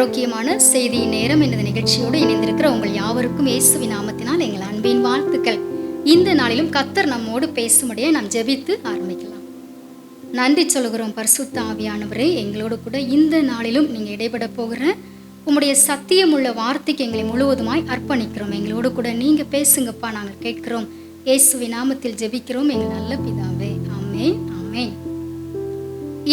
ஆரோக்கியமான செய்தி நேரம் என்ற நிகழ்ச்சியோடு இணைந்திருக்கிற உங்கள் யாவருக்கும் இயேசுவின் நாமத்தினால் எங்கள் அன்பின் வாழ்த்துக்கள். இந்த நாளிலும் கர்த்தர் நம்மோடு பேசும்படியே நாம் ஜெபித்து ஆரம்பிக்கலாம். நன்றி சொல்கிறோம் பரிசுத்த ஆவியானவரே, எங்களோடு கூட இந்த நாளிலும் நீங்கள் இடைபட போகிற உம்முடைய சத்தியமுள்ள வார்த்தைக்கு எங்களை முழுவதுமாய் அர்ப்பணிக்கிறோம். எங்களோடு கூட நீங்கள் பேசுங்கப்பா, நாங்கள் கேட்கிறோம். இயேசுவின் நாமத்தில் ஜெபிக்கிறோம் எங்கள் நல்ல பிதாவே, ஆமென் ஆமென்.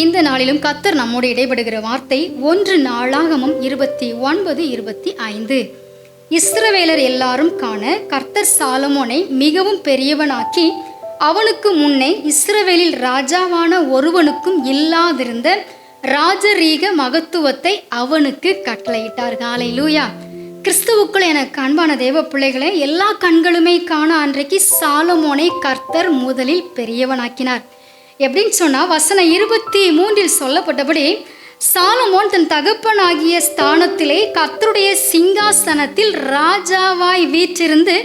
இந்த நாளிலும் கர்த்தர் நம்மோடு இடைபடுகிற வார்த்தை 1 நாளாகமம் 29:25. இஸ்ரவேலர் எல்லாரும் காண கர்த்தர் சாலமோனை மிகவும் பெரியவனாக்கி அவனுக்கு முன்னே இஸ்ரவேலில் ராஜாவான ஒருவனுக்கும் இல்லாதிருந்த ராஜரீக மகத்துவத்தை அவனுக்கு கட்டளையிட்டார். ஹல்லேலூயா. கிறிஸ்துவுக்குள் எனக்கு அன்பான தேவ பிள்ளைகளே, எல்லா கண்களுமே காண அன்றைக்கு சாலமோனை கர்த்தர் முதலில் பெரியவனாக்கினார். எப்படின்னு சொன்னால், வசனம் 23 சொல்லப்பட்டபடி சாலமோன் தன் தகப்பனாகிய ஸ்தானத்திலே கர்த்தருடைய சிங்காசனத்தில் ராஜாவாய் வீற்றிருந்து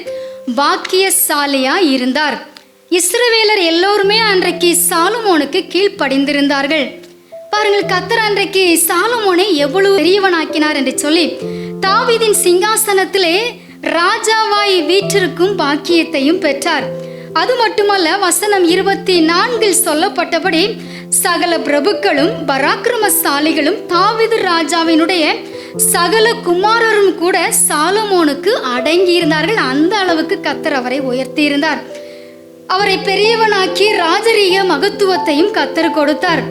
பாக்கியசாலியாய் இருந்தார். இஸ்ரவேலர் எல்லோருமே அன்றைக்கு சாலமோனுக்கு கீழ்ப்படிந்திருந்தார்கள். பாருங்கள், கர்த்தர் அன்றைக்கு சாலமோனை எவ்வளவு பெரியவனாக்கினார் என்று சொல்லி தாவீதின் சிங்காசனத்திலே ராஜாவாய் வீற்றிருக்கும் பாக்கியத்தையும் பெற்றார். அது மட்டுமல்ல, வசனம் 24 சொல்லப்பட்டபடி சகல பிரபுக்களும் பராக்கிரமசாலிகளும் தாவீது ராஜாவினுடைய சகல குமாரரும் கூட சாலமோனுக்கு அடங்கி இருந்தார்கள். அந்த அளவுக்கு கர்த்தர் அவரை உயர்த்தி இருந்தார். அவரை பெரியவனாக்கி ராஜரீக மகத்துவத்தையும் கர்த்தர் கொடுத்தார்.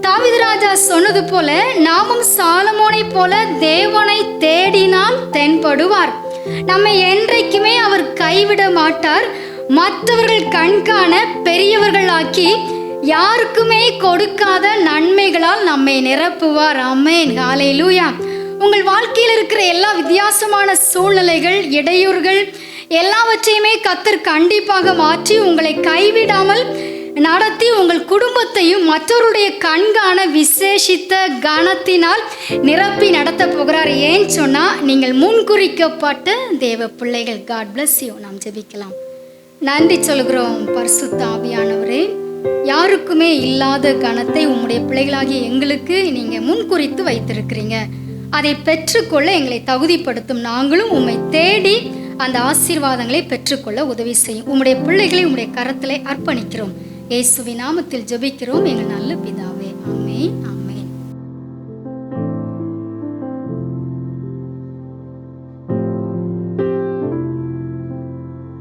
தாவீது ராஜா சொன்னது போல, நாமும் சாலமோனை போல தேவனை தேடினால் தென்படுவார். நம்மை என்றைக்குமே அவர் கைவிட மாட்டார். மற்றவர்கள் கண்காண பெரியவர்களாக்கி யாருக்குமே கொடுக்காத நன்மைகளால் நம்மை நிரப்புவார். ஆமென், ஹல்லேலூயா. உங்கள் வாழ்க்கையில் இருக்கிற எல்லா வித்தியாசமான சூழ்நிலைகள், இடையூறுகள் எல்லாவற்றையுமே கர்த்தர் கண்டிப்பாக மாற்றி உங்களை கைவிடாமல் நடத்தி உங்கள் குடும்பத்தையும் மற்றவருடைய கண்காண விசேஷித்த கனத்தினால் நிரப்பி நடத்த போகிறார். ஏன் சொன்னால், நீங்கள் முன்குறிக்கப்பட்ட தேவ பிள்ளைகள். God bless you. நாம் ஜெபிக்கலாம். நன்றி சொல்கிறோம் பரிசுத்த ஆவியானவரே, யாருக்குமே இல்லாத கனத்தை உம்முடைய பிள்ளைகளாகிய எங்களுக்கு நீங்கள் முன்குறித்து வைத்திருக்கிறீங்க. அதை பெற்றுக்கொள்ள எங்களை தகுதிப்படுத்தும். நாங்களும் உம்மை தேடி அந்த ஆசீர்வாதங்களை பெற்றுக்கொள்ள உதவி செய்யும். உம்முடைய பிள்ளைகளை உம்முடைய கரத்திலே அர்ப்பணிக்கிறோம். இயேசுவின் நாமத்தில் ஜெபிக்கிறோம் எங்கள் நல்ல பிதாவே, ஆமென்.